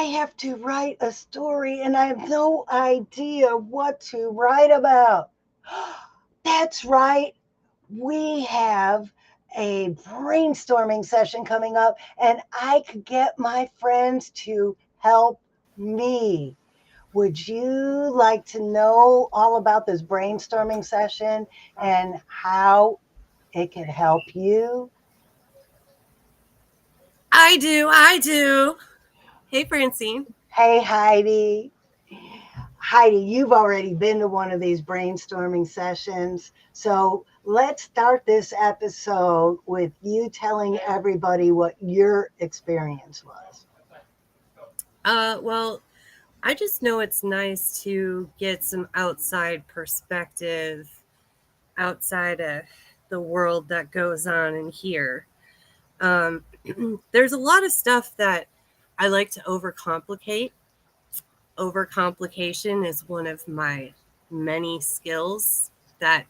I have to write a story and I have no idea what to write about. That's right. We have a brainstorming session coming up, and I could get my friends to help me. Would you like to know all about this brainstorming session and how it can help you? I do. I do. Hey, Francine. Hey, Heidi. Heidi, you've already been to one of these brainstorming sessions. So let's start this episode with you telling everybody what your experience was. Well, I just know it's nice to get some outside perspective outside of the world that goes on in here. Um, there's a lot of stuff that I like to overcomplicate. Overcomplication is one of my many skills that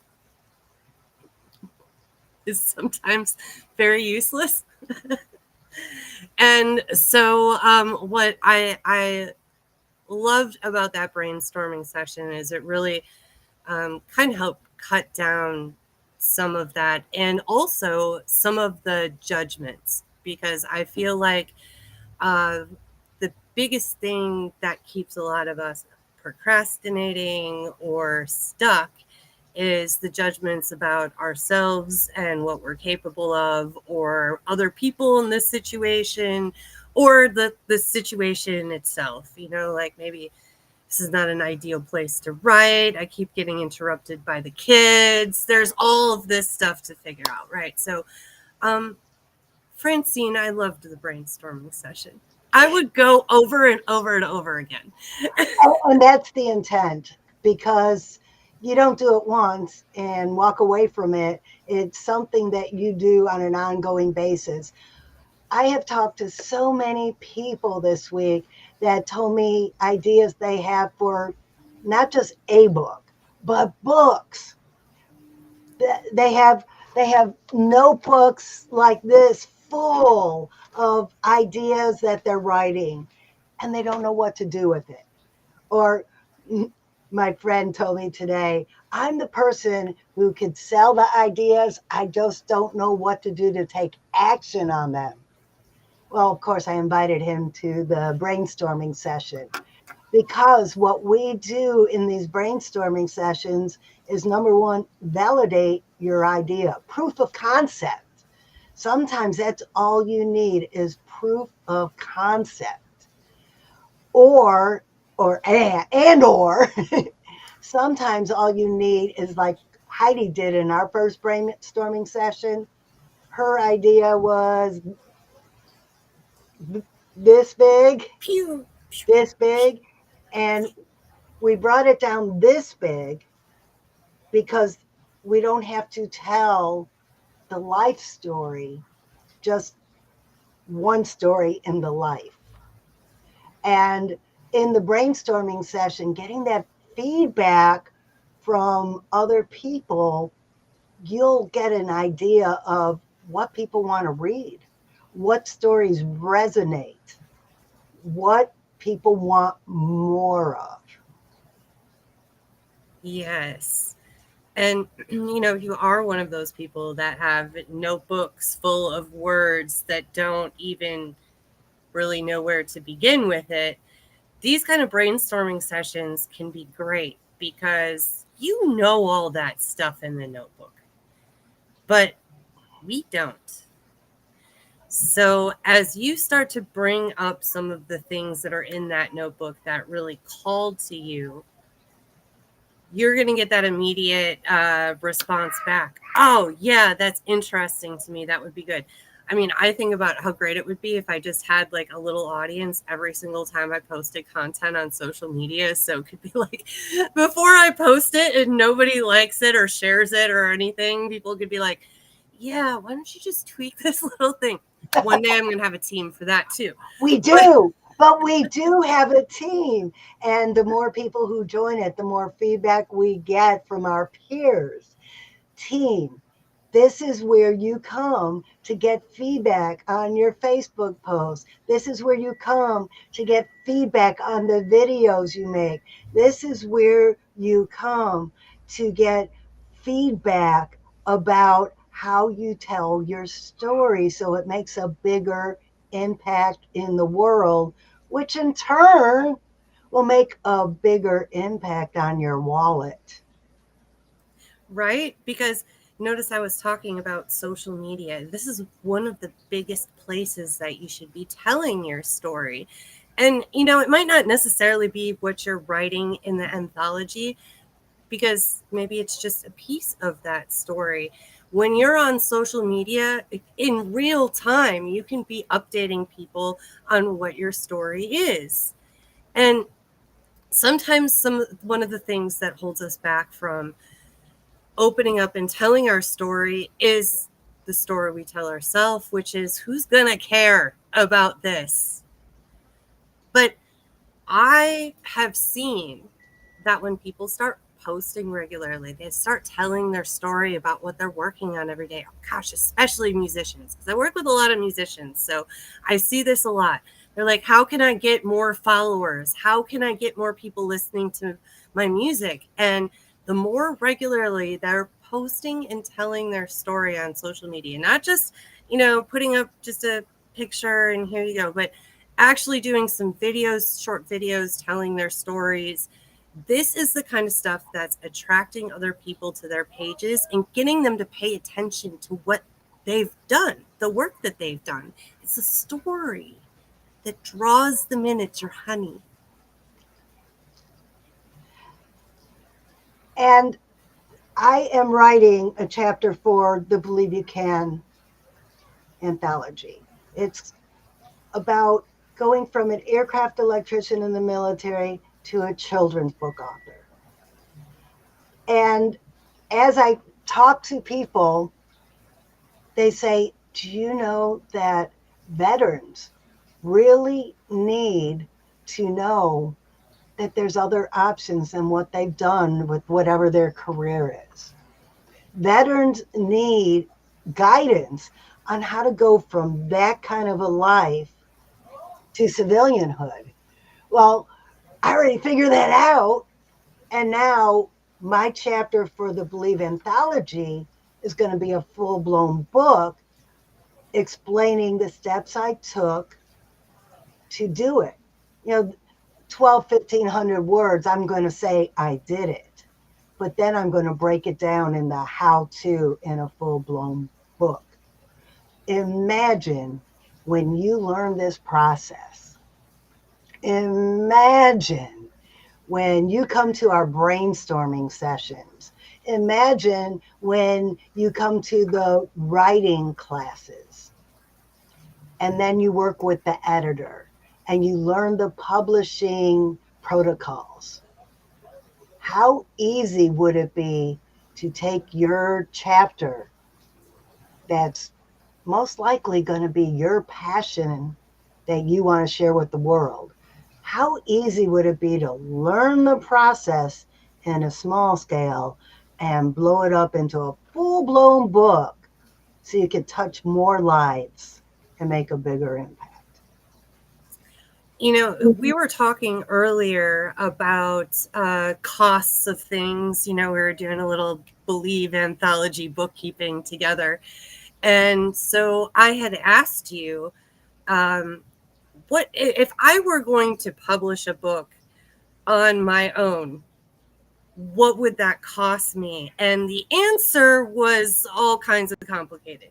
is sometimes very useless. And so, what I loved about that brainstorming session is it really kind of helped cut down some of that and also some of the judgments because I feel like uh, the biggest thing that keeps a lot of us procrastinating or stuck is the judgments about ourselves and what we're capable of or other people in this situation or the situation itself, like maybe this is not an ideal place to write. I keep getting interrupted by the kids. There's all of this stuff to figure out, right? So, um, Francine, I loved the brainstorming session. I would go over and over and over again. And that's the intent because you don't do it once and walk away from it. It's something that you do on an ongoing basis. I have talked to so many people this week that told me ideas they have for not just a book, but books. They have they have notebooks like this full of ideas that they're writing and they don't know what to do with it. Or my friend told me today, I'm the person who could sell the ideas. I just don't know what to do to take action on them. Well, of course, I invited him to the brainstorming session because what we do in these brainstorming sessions is number one, validate your idea, proof of concept. Sometimes that's all you need is proof of concept. Or or sometimes all you need is like Heidi did in our first brainstorming session. Her idea was this big, Pew. this big, and we brought it down this big because we don't have to tell the life story, just one story in the life. And in the brainstorming session, getting that feedback from other people, you'll get an idea of what people want to read, what stories resonate, what people want more of. Yes. And, you are one of those people that have notebooks full of words that don't even really know where to begin with it. These kind of brainstorming sessions can be great because you know all that stuff in the notebook, but we don't. So, as you start to bring up some of the things that are in that notebook that really called to you, you're going to get that immediate response back. Oh, yeah, that's interesting to me. That would be good. I mean, I think about how great it would be if I just had like a little audience every single time I posted content on social media. So it could be like before I post it and nobody likes it or shares it or anything, people could be like, yeah, why don't you just tweak this little thing? One day I'm going to have a team for that too. We But do, but we do have a team. And the more people who join it, the more feedback we get from our peers. Team. This is where you come to get feedback on your Facebook posts. This is where you come to get feedback on the videos you make. This is where you come to get feedback about how you tell your story so it makes a bigger impact in the world, which in turn will make a bigger impact on your wallet. Right? Because notice I was talking about social media. This is one of the biggest places that you should be telling your story. And, it might not necessarily be what you're writing in the anthology, because maybe it's just a piece of that story. When you're on social media in real time, you can be updating people on what your story is. And sometimes one of the things that holds us back from opening up and telling our story is the story we tell ourselves, which is, who's gonna care about this? But I have seen that when people start posting regularly, they start telling their story about what they're working on every day. Oh gosh, especially musicians, because I work with a lot of musicians, so I see this a lot. They're like, how can I get more followers? How can I get more people listening to my music? And the more regularly they're posting and telling their story on social media, not just, putting up just a picture and here you go, but actually doing some videos, short videos, telling their stories. This is the kind of stuff that's attracting other people to their pages and getting them to pay attention to what they've done, the work that they've done. It's a story that draws them in. It's your honey. And I am writing a chapter for the Believe You Can anthology. It's about going from an aircraft electrician in the military to a children's book author. And as I talk to people, they say, do you know that veterans really need to know that there's other options than what they've done with whatever their career is? Veterans need guidance on how to go from that kind of a life to civilianhood. Well, I already figured that out. And now my chapter for the Believe anthology is going to be a full blown book explaining the steps I took to do it. You know, 12, 1,500 words, I'm going to say I did it. But then I'm going to break it down in the how to in a full blown book. Imagine when you learn this process. Imagine when you come to our brainstorming sessions. Imagine when you come to the writing classes and then you work with the editor and you learn the publishing protocols. How easy would it be to take your chapter that's most likely going to be your passion that you want to share with the world? How easy would it be to learn the process in a small scale and blow it up into a full-blown book so you can touch more lives and make a bigger impact? We were talking earlier about costs of things. We were doing a little Believe anthology bookkeeping together. And so I had asked you, what if I were going to publish a book on my own, what would that cost me? And the answer was all kinds of complicated.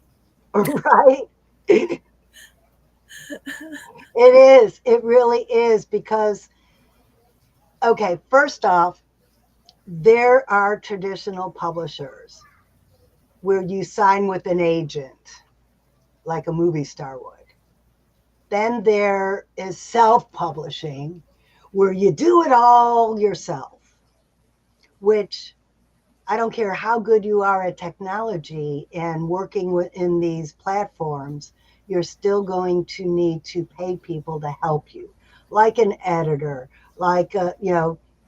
Right? It is. It really is because, okay, first off, there are traditional publishers where you sign with an agent like a movie star would. Then there is self-publishing where you do it all yourself, which I don't care how good you are at technology and working within these platforms, you're still going to need to pay people to help you, like an editor, like,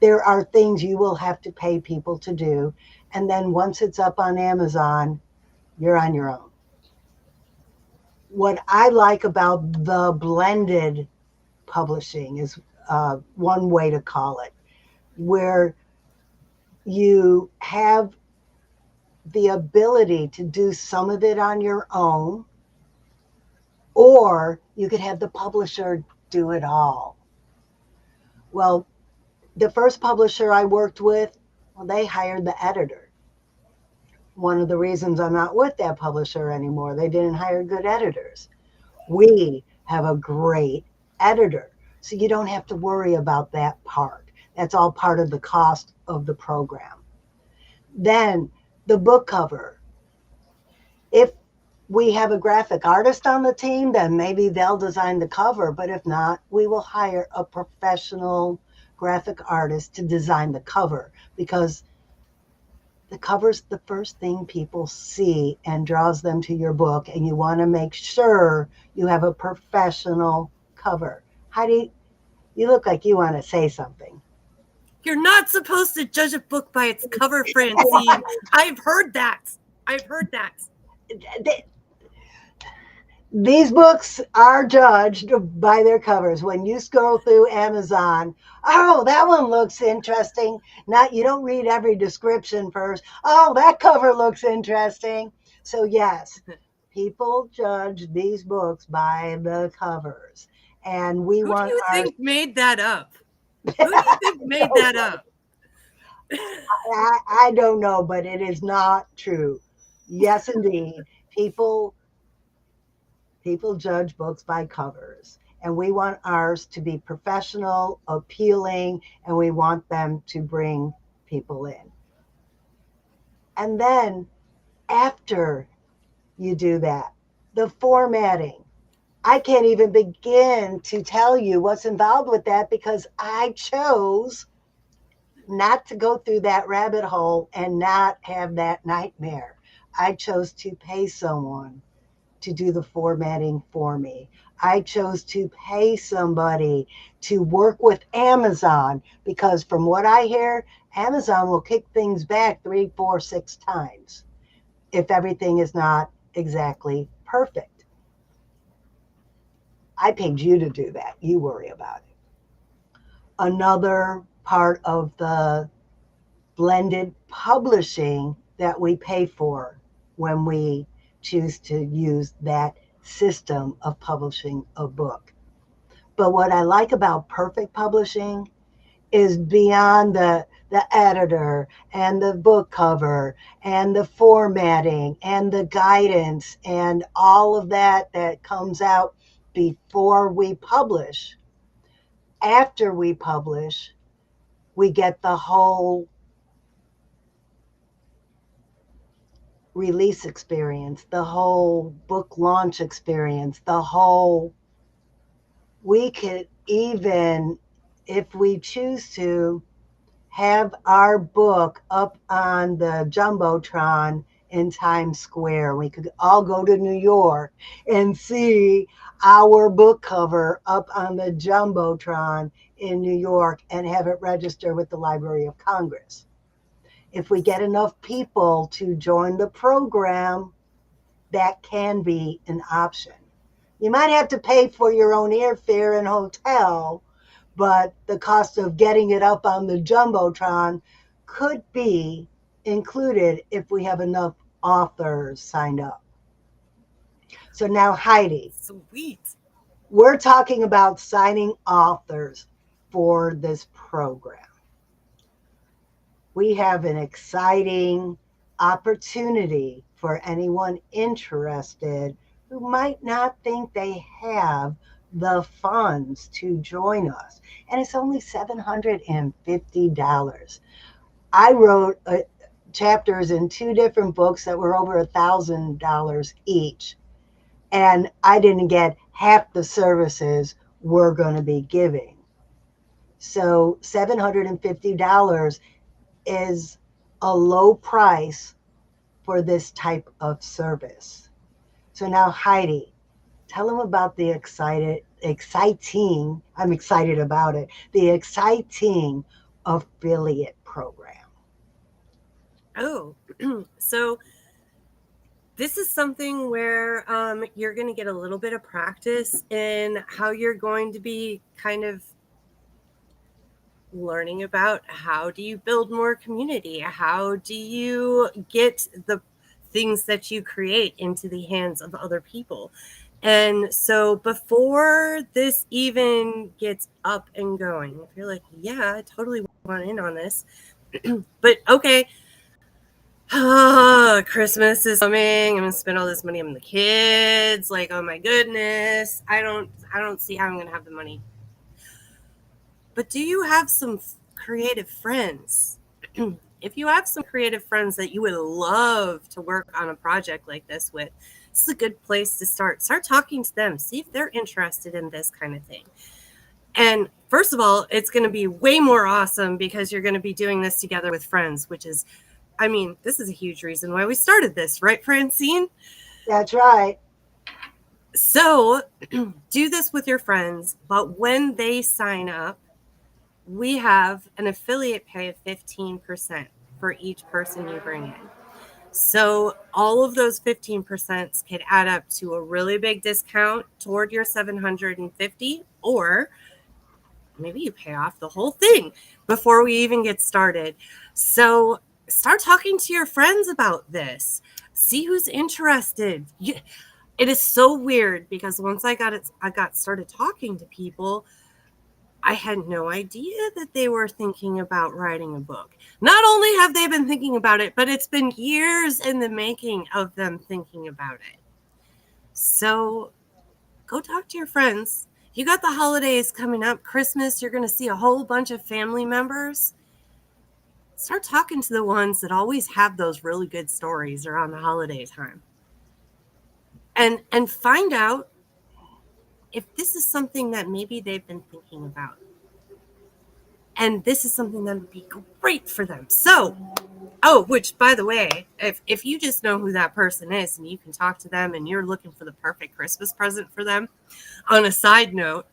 there are things you will have to pay people to do. And then once it's up on Amazon, you're on your own. What I like about the blended publishing is one way to call it, where you have the ability to do some of it on your own, or you could have the publisher do it all. Well, the first publisher I worked with, well, they hired the editor. One of the reasons I'm not with that publisher anymore, they didn't hire good editors. We have a great editor, so you don't have to worry about that part. That's all part of the cost of the program. Then the book cover. If we have a graphic artist on the team, then maybe they'll design the cover. But if not, we will hire a professional graphic artist to design the cover, because the cover's the first thing people see and draws them to your book. And you want to make sure you have a professional cover. Heidi, you look like you want to say something. You're not supposed to judge a book by its cover, Francine. I've heard that. I've heard that. These books are judged by their covers. When you scroll through Amazon, oh, that one looks interesting. Not, you don't read every description first. Oh, that cover looks interesting. So yes, people judge these books by the covers, and we Who do want you our. think made that up? Who do you think made that up? I don't know, but it is not true. Yes, indeed, people judge books by covers, and we want ours to be professional, appealing, and we want them to bring people in. And then after you do that, the formatting. I can't even begin to tell you what's involved with that, because I chose not to go through that rabbit hole and not have that nightmare. I chose to pay someone to do the formatting for me. I chose to pay somebody to work with Amazon, because from what I hear, Amazon will kick things back 3, 4, 6 times if everything is not exactly perfect. I paid you to do that. You worry about it. Another part of the blended publishing that we pay for when we choose to use that system of publishing a book. But what I like about perfect publishing is beyond the editor and the book cover and the formatting and the guidance and all of that that comes out before we publish. After we publish, we get the whole release experience, the whole book launch experience, the whole, we could even, if we choose to, have our book up on the Jumbotron in Times Square. We could all go to New York and see our book cover up on the Jumbotron in New York and have it register with the Library of Congress. If we get enough people to join the program, that can be an option. You might have to pay for your own airfare and hotel, but the cost of getting it up on the Jumbotron could be included if we have enough authors signed up. So now, Heidi, Sweet. we're talking about signing authors for this program. We have an exciting opportunity for anyone interested who might not think they have the funds to join us. And it's only $750. I wrote chapters in 2 different books that were over $1,000 each. And I didn't get half the services we're going to be giving. So $750 is a low price for this type of service. So now, Heidi, tell them about the exciting, I'm excited about it, the exciting affiliate program. Oh, so this is something where you're going to get a little bit of practice in how you're going to be kind of learning about how do you build more community? How do you get the things that you create into the hands of other people? And so before this even gets up and going, if you're like, yeah, I totally want in on this, but okay, Christmas is coming. I'm gonna spend all this money on the kids. Like, oh my goodness, I don't see how I'm gonna have the money. But do you have some creative friends? If you have some creative friends that you would love to work on a project like this with, this is a good place to start. Start talking to them. See if they're interested in this kind of thing. And first of all, it's going to be way more awesome because you're going to be doing this together with friends, which is, I mean, this is a huge reason why we started this, right, Francine? That's right. So do this with your friends, but when they sign up, we have an affiliate pay of 15% for each person you bring in. So all of those 15% could add up to a really big discount toward your 750, or maybe you pay off the whole thing before we even get started. So start talking to your friends about this. See who's interested. It is so weird because once I got started talking to people, I had no idea that they were thinking about writing a book. Not only have they been thinking about it, but it's been years in the making of them thinking about it. So go talk to your friends. You got the holidays coming up, Christmas, you're going to see a whole bunch of family members. Start talking to the ones that always have those really good stories around the holiday time. And find out if this is something that maybe they've been thinking about. And this is something that would be great for them. So, which by the way, if you just know who that person is and you can talk to them and you're looking for the perfect Christmas present for them, on a side note,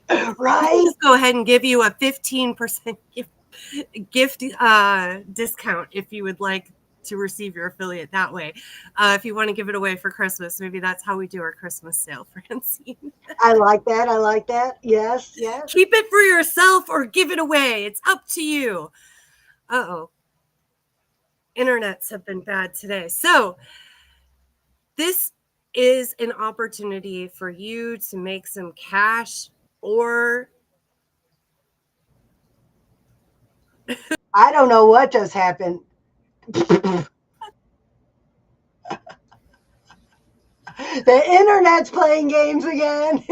Right? just go ahead and give you a 15% gift discount if you would like to receive your affiliate that way. If you want to give it away for Christmas, maybe that's how we do our Christmas sale, Francine. I like that. I like that. Yes, yes. Keep it for yourself or give it away. It's up to you. Uh-oh. Internets have been bad today. So this is an opportunity for you to make some cash, or I don't know what just happened. The internet's playing games again.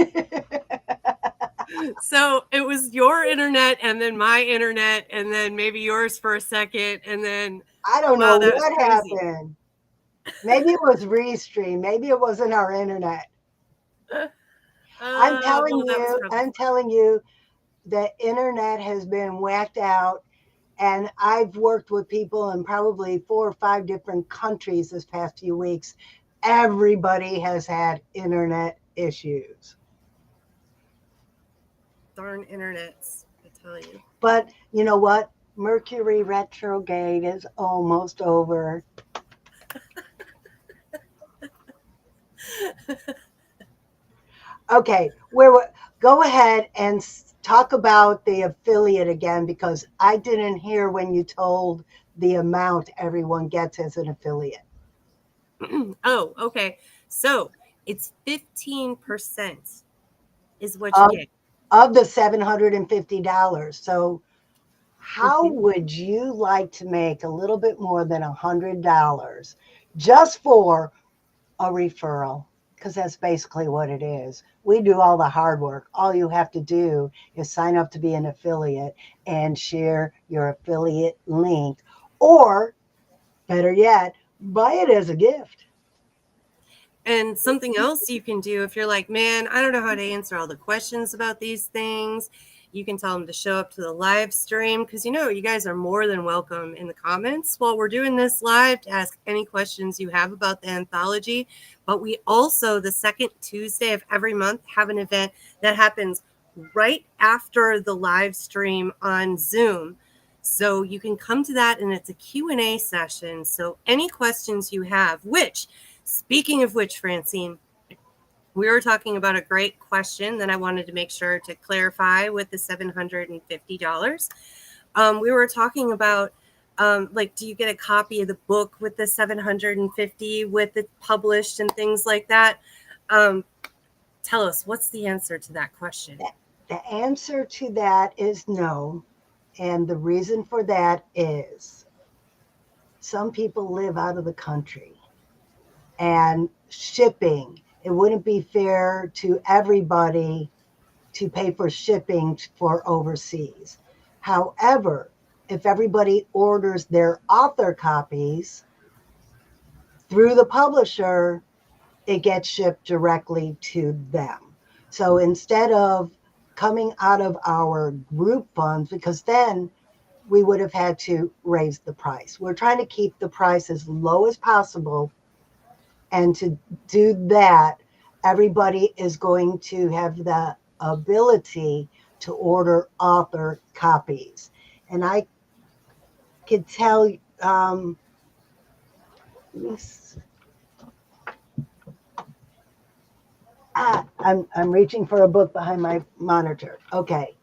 so it was your internet and then my internet and then maybe yours for a second and then I don't wow, know that was what crazy. happened. Maybe it was Restream. Maybe it wasn't our internet. Well, that was probably I'm telling you, the internet has been whacked out. And I've worked with people in probably 4 or 5 different countries this past few weeks. Everybody has had internet issues. darn internets, I tell you. But you know what? Mercury retrograde is almost over. Okay, go ahead and talk about the affiliate again because I didn't hear when you told the amount everyone gets as an affiliate. Oh, okay. So it's 15% is what you Of, get. of the $750. So how Mhm. would you like to make a little bit more than $100 just for a referral? Because that's basically what it is. We do all the hard work. All you have to do is sign up to be an affiliate and share your affiliate link, or better yet, buy it as a gift. And something else you can do if you're like, man, I don't know how to answer all the questions about these things, you can tell them to show up to the live stream because you guys are more than welcome in the comments while we're doing this live to ask any questions you have about the anthology. But we also, the second Tuesday of every month, have an event that happens right after the live stream on Zoom So you can come to that, and it's a Q&A session. So any questions you have, which, speaking of which, Francine, we were talking about a great question that I wanted to make sure to clarify with the $750. We were talking about, like, do you get a copy of the book with the 750 with it published and things like that? Tell us, what's the answer to that question? The answer to that is no. And the reason for that is some people live out of the country, and shipping, it wouldn't be fair to everybody to pay for shipping for overseas. However, if everybody orders their author copies through the publisher, it gets shipped directly to them. So instead of coming out of our group funds, because then we would have had to raise the price. We're trying to keep the price as low as possible. And to do that, everybody is going to have the ability to order author copies. And I could tell, I'm reaching for a book behind my monitor. Okay.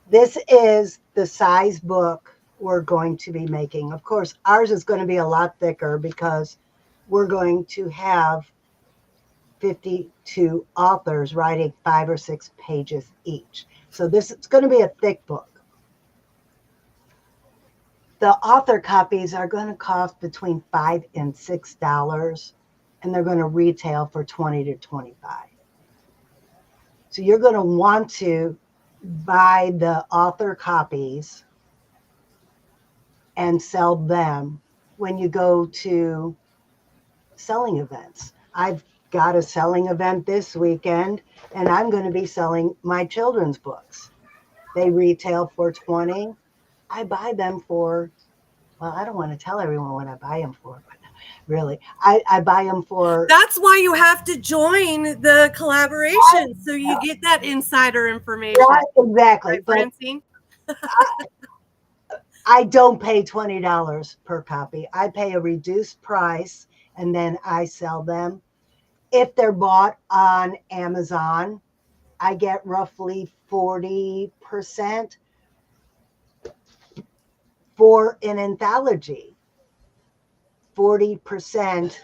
This is the size book we're going to be making. Of course, ours is going to be a lot thicker because we're going to have 52 authors writing 5 or 6 pages each. So this is going to be a thick book. The author copies are going to cost between $5 and $6, and they're going to retail for $20 to $25. So you're going to want to buy the author copies and sell them when you go to selling events. I've got a selling event this weekend, and I'm going to be selling my children's books. They retail for $20. I buy them for, well, I don't want to tell everyone what I buy them for, but really, I buy them for. That's why you have to join the collaboration, so you get that insider information. Right, exactly. Right, Francine? I don't pay $20 per copy. I pay a reduced price, and then I sell them. If they're bought on Amazon, I get roughly 40% for an anthology. 40%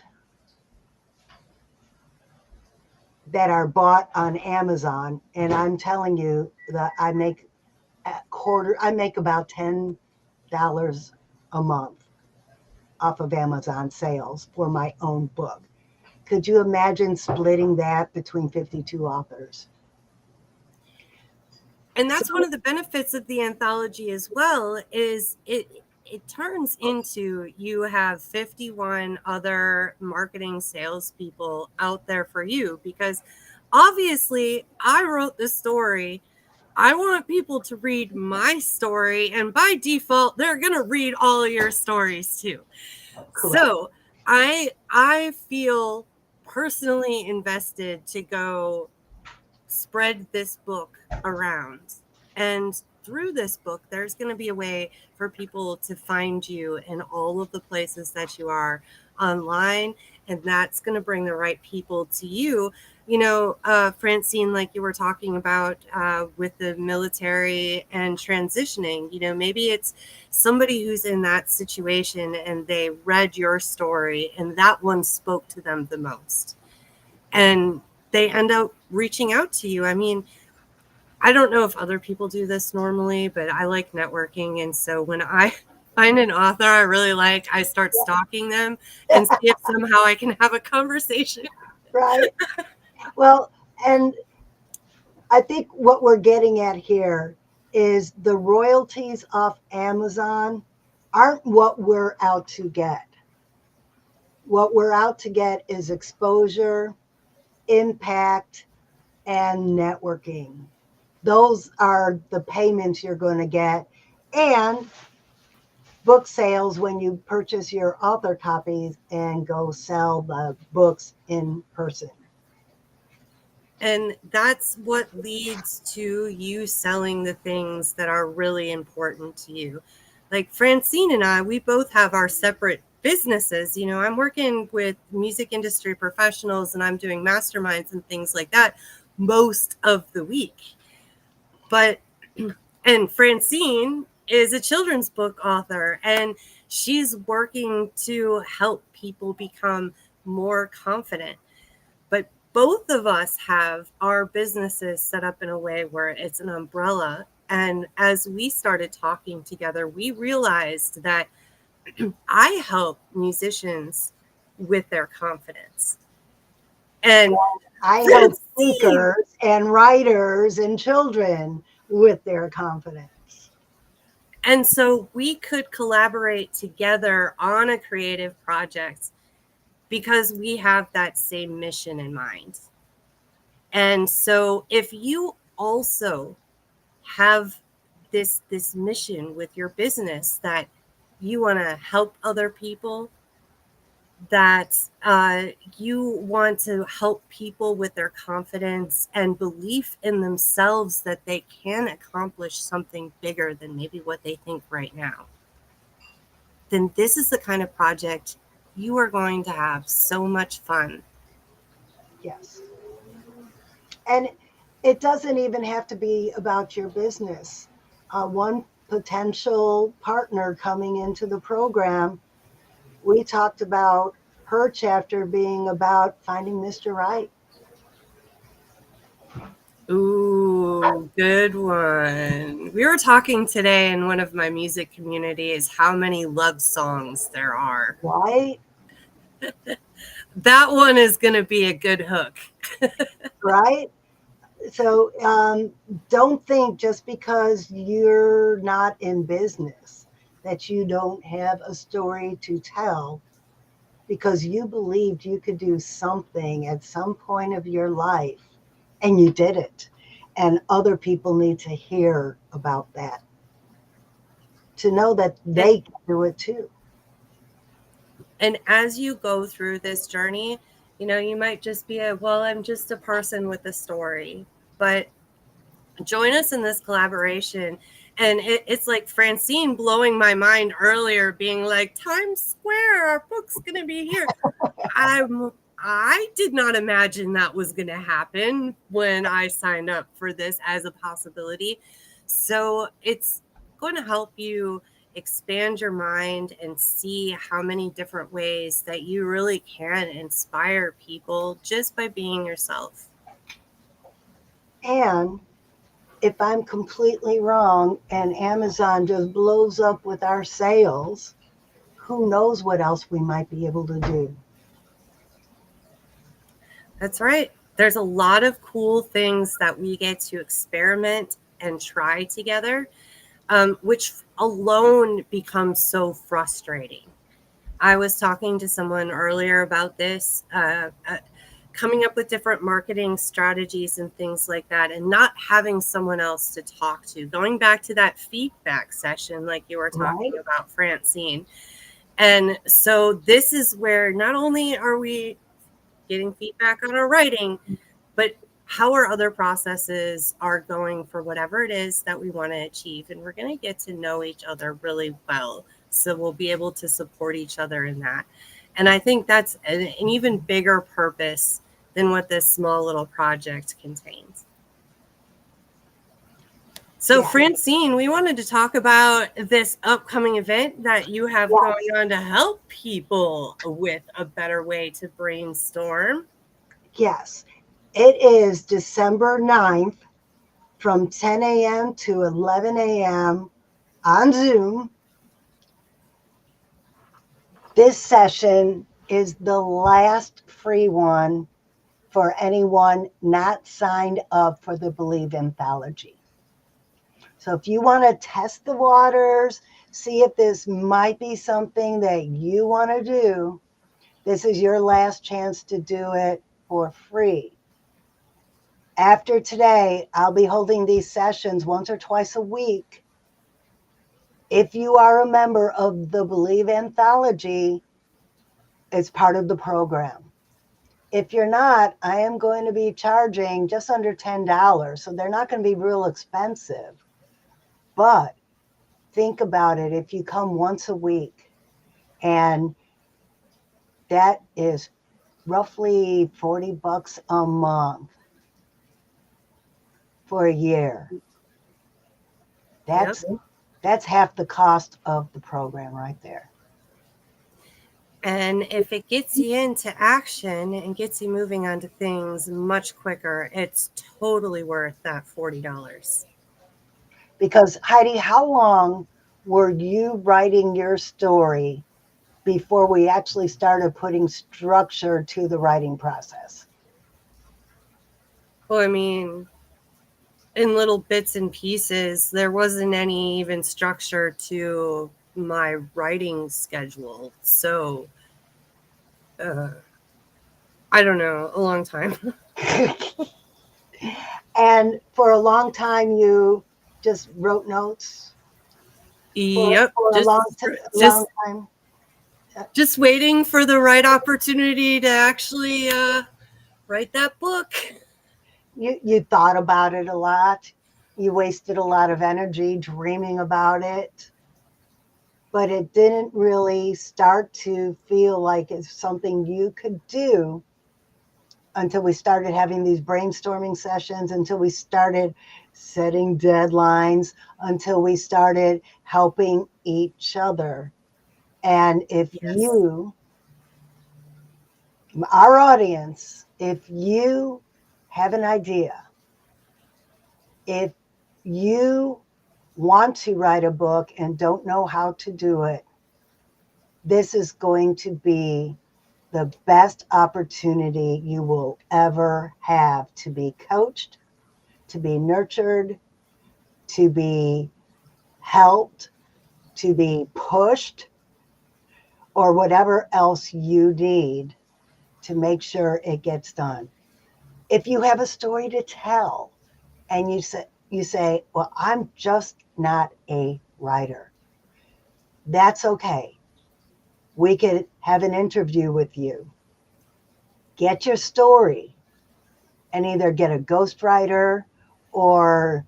that are bought on Amazon, and I'm telling you that I make about $10 a month off of Amazon sales for my own book. Could you imagine splitting that between 52 authors? And that's one of the benefits of the anthology as well, is it turns into, you have 51 other marketing salespeople out there for you, because obviously I wrote this story. I want people to read my story, and by default, they're going to read all of your stories too. Correct. So I feel personally invested to go spread this book around. And through this book, there's going to be a way for people to find you in all of the places that you are online. And that's going to bring the right people to you. You know, Francine, like you were talking about with the military and transitioning, you know, maybe it's somebody who's in that situation and they read your story and that one spoke to them the most. And they end up reaching out to you. I mean, I don't know if other people do this normally, but I like networking. And so when I find an author I really like, I start stalking them and see if somehow I can have a conversation. Right. Well, and I think what we're getting at here is the royalties off Amazon aren't what we're out to get. What we're out to get is exposure, impact, and networking. Those are the payments you're going to get. And book sales when you purchase your author copies and go sell the books in person. And that's what leads to you selling the things that are really important to you. like Francine and I, we both have our separate businesses. You know, I'm working with music industry professionals and I'm doing masterminds and things like that most of the week. But, and Francine is a children's book author and she's working to help people become more confident. But both of us have our businesses set up in a way where it's an umbrella. And as we started talking together, we realized that I help musicians with their confidence. And I help Francine, thinkers and writers and children with their confidence. and so we could collaborate together on a creative project because we have that same mission in mind. And so if you also have this mission with your business that you want to help other people, that you want to help people with their confidence and belief in themselves that they can accomplish something bigger than maybe what they think right now, then this is the kind of project you are going to have so much fun. Yes. And it doesn't even have to be about your business. One potential partner coming into the program, we talked about her chapter being about finding Mr. Right. Ooh, good one. We were talking today in one of my music communities how many love songs there are. Right? That one is going to be a good hook. Right? So don't think just because you're not in business that you don't have a story to tell because you believed you could do something at some point of your life and you did it. And other people need to hear about that to know that And, they can do it too. and as you go through this journey, you know, you might just be well, I'm just a person with a story. But join us in this collaboration. And it's like Francine blowing my mind earlier, being like, Times Square, our book's going to be here. I did not imagine that was going to happen when I signed up for this as a possibility. So it's going to help you expand your mind and see how many different ways that you really can inspire people just by being yourself. And if I'm completely wrong and Amazon just blows up with our sales, who knows what else we might be able to do. That's right. There's a lot of cool things that we get to experiment and try together, which alone becomes so frustrating. I was talking to someone earlier about this, coming up with different marketing strategies and things like that, and not having someone else to talk to. Going back to that feedback session, like you were talking Right? about, Francine. And so this is where not only are we getting feedback on our writing, but how our other processes are going for whatever it is that we want to achieve. And we're going to get to know each other really well. So we'll be able to support each other in that. And I think that's an even bigger purpose than what this small little project contains. So, Yeah. Francine, we wanted to talk about this upcoming event that you have going Yes. on to help people with a better way to brainstorm. Yes. It is December 9th from 10 a.m. to 11 a.m. on Zoom. This session is the last free one for anyone not signed up for the Believe Anthology. So if you want to test the waters, see if this might be something that you want to do, this is your last chance to do it for free. After today, I'll be holding these sessions once or twice a week. If you are a member of the Believe Anthology, it's part of the program. If you're not, I am going to be charging just under $10. So they're not going to be real expensive. But think about it, if you come once a week, and that is roughly $40 a month for a year. Yep. That's half the cost of the program right there. And if it gets you into action and gets you moving onto things much quicker, it's totally worth that $40. Because Heidi, how long were you writing your story before we actually started putting structure to the writing process? Well, I mean, in little bits and pieces, there wasn't any even structure to my writing schedule. So, uh, I don't know, a long time. And for a long time, you just wrote notes Yep, for a long just time. just waiting for the right opportunity to actually write that book. You thought about it a lot. You wasted a lot of energy dreaming about it, but it didn't really start to feel like it's something you could do until we started having these brainstorming sessions, until we started setting deadlines, until we started helping each other. And if Yes. you, our audience, if you have an idea, if you want to write a book and don't know how to do it, this is going to be the best opportunity you will ever have to be coached, to be nurtured, to be helped, to be pushed, or whatever else you need to make sure it gets done. If you have a story to tell and you say, well, I'm just not a writer, that's okay. We could have an interview with you. Get your story and either get a ghostwriter or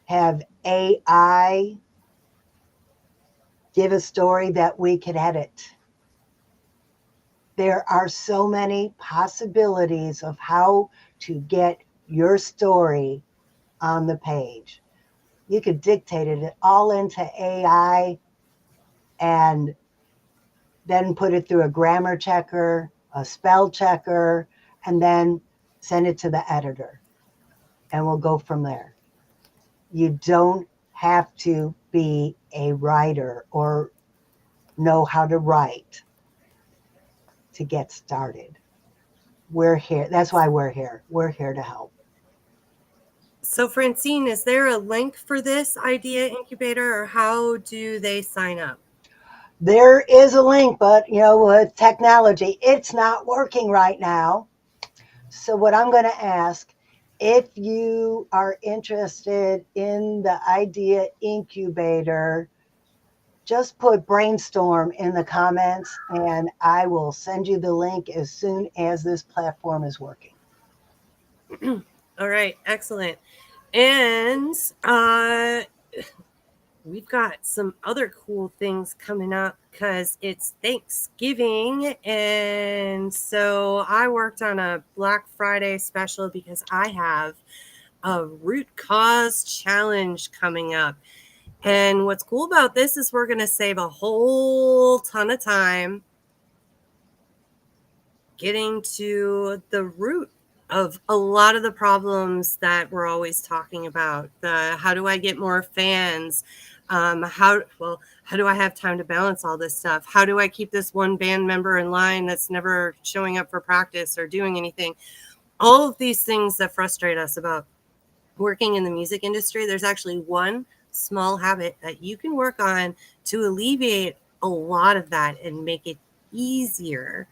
have AI give a story that we could edit. There are so many possibilities of how to get your story on the page. You could dictate it all into AI and then put it through a grammar checker, a spell checker, and then send it to the editor. And we'll go from there. You don't have to be a writer or know how to write to get started. We're here. That's why we're here. We're here to help. So, Francine, is there a link for this idea incubator, or how do they sign up? There is a link, but with technology, it's not working right now. So, what I'm going to ask, if you are interested in the idea incubator, just put brainstorm in the comments and I will send you the link as soon as this platform is working. All right, excellent. And we've got some other cool things coming up because it's Thanksgiving. And so I worked on a Black Friday special because I have a root cause challenge coming up. And what's cool about this is we're going to save a whole ton of time getting to the root of a lot of the problems that we're always talking about. The how do I get more fans? How do I have time to balance all this stuff? How do I keep this one band member in line that's never showing up for practice or doing anything? All of these things that frustrate us about working in the music industry, there's actually one small habit that you can work on to alleviate a lot of that and make it easier.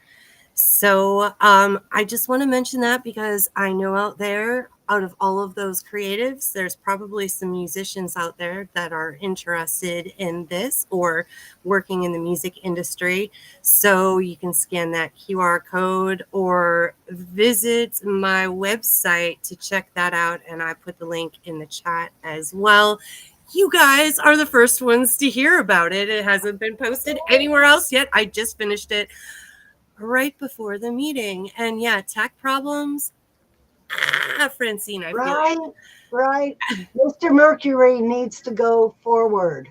So I just want to mention that because I know out there, out of all of those creatives, there's probably some musicians out there that are interested in this or working in the music industry. So you can scan that QR code or visit my website to check that out. And I put the link in the chat as well. You guys are the first ones to hear about it. It hasn't been posted anywhere else yet. I just finished it right before the meeting. And yeah, tech problems. Francine, I feel Right, right. Mr. Mercury needs to go forward.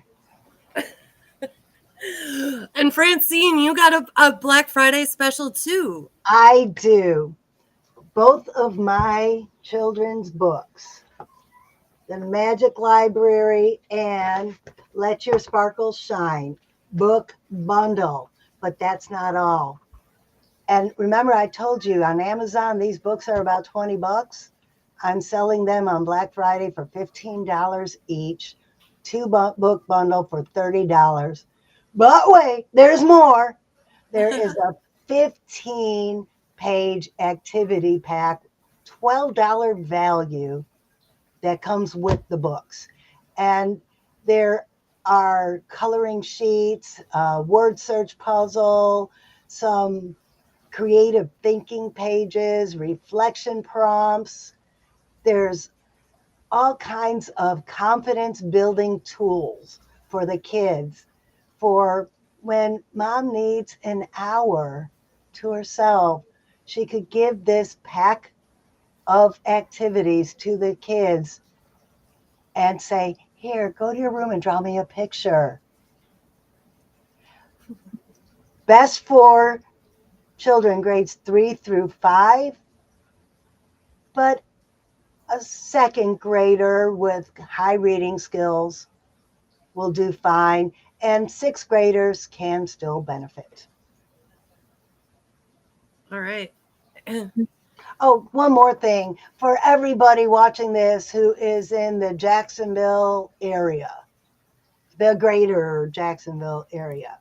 you. And Francine, you got a Black Friday special too. I do. Both of my children's books, The Magic Library and Let Your Sparkles Shine, book bundle. But that's not all. And remember, I told you on Amazon, these books are about 20 bucks. I'm selling them on Black Friday for $15 each, book bundle for $30. But wait, there's more. There is a 15-page activity pack, $12 value that comes with the books. And there are coloring sheets, word search puzzle, some creative thinking pages, reflection prompts. There's all kinds of confidence building tools for the kids for when mom needs an hour to herself. She could give this pack of activities to the kids and say, here, go to your room and draw me a picture. Best for children grades 3 through 5, but a second grader with high reading skills will do fine, and sixth graders can still benefit. All right. Oh, one more thing for everybody watching this who is in the Jacksonville area, the greater Jacksonville area.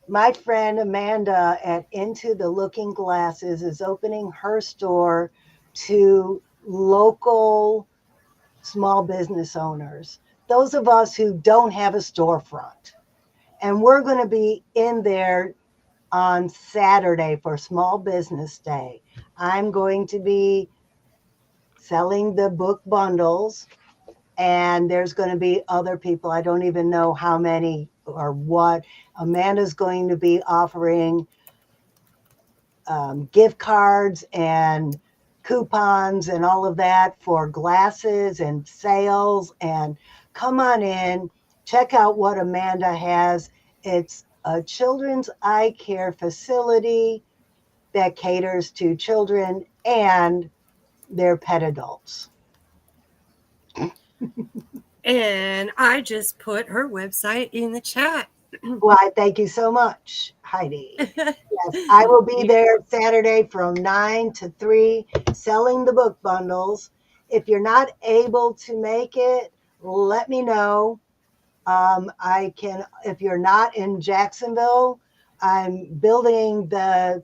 My friend Amanda at Into the Looking Glasses is opening her store to local small business owners, those of us who don't have a storefront. And we're going to be in there on Saturday for Small Business Day. I'm going to be selling the book bundles, and there's going to be other people. I don't even know how many or what. Amanda's going to be offering gift cards and coupons and all of that for glasses and sales. And come on in, check out what Amanda has. It's a children's eye care facility that caters to children and their pet adults. And I just put her website in the chat. Why, thank you so much, Heidi. Yes, I will be there Saturday from 9 to 3 selling the book bundles. If you're not able to make it, let me know. I can, if you're not in Jacksonville, I'm building the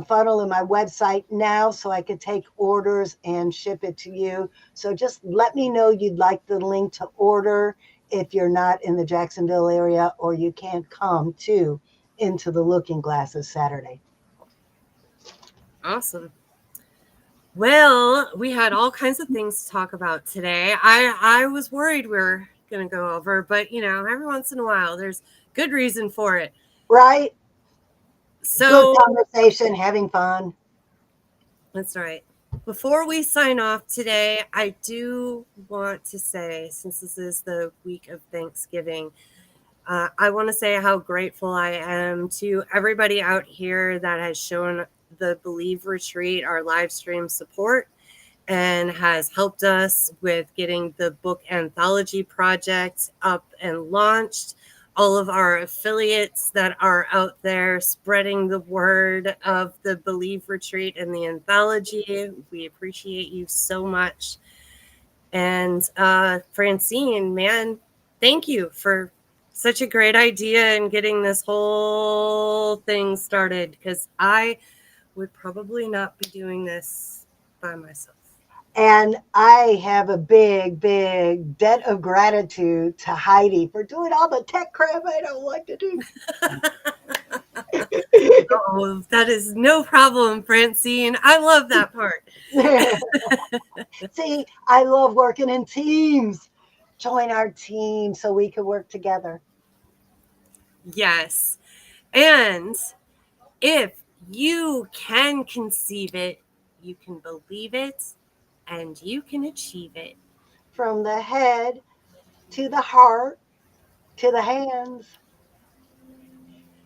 funnel in my website now so I could take orders and ship it to you. So just let me know you'd like the link to order if you're not in the Jacksonville area or you can't come to Into the Looking Glasses Saturday. Awesome. Well, we had all kinds of things to talk about today. I was worried we were going to go over, but you know, every once in a while, there's good reason for it. Right? So, good conversation, having fun. That's right. Before we sign off today, I do want to say, since this is the week of Thanksgiving, I want to say how grateful I am to everybody out here that has shown the Believe Retreat, our live stream support, and has helped us with getting the book anthology project up and launched. All of our affiliates that are out there spreading the word of the Believe Retreat and the anthology. We appreciate you so much. And Francine, man, thank you for such a great idea and getting this whole thing started, because I would probably not be doing this by myself. And I have a big, big debt of gratitude to Heidi for doing all the tech crap I don't like to do. Oh, that is no problem, Francine. I love that part. See, I love working in teams. join our team so we could work together. Yes. And if you can conceive it, you can believe it, and you can achieve it. From the head to the heart to the hands.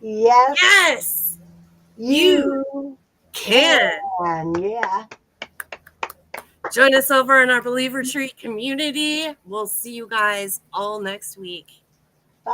Yes, Yes, you you can. can. Yeah. Join us over in our Believer Tree community. We'll see you guys all next week. Bye.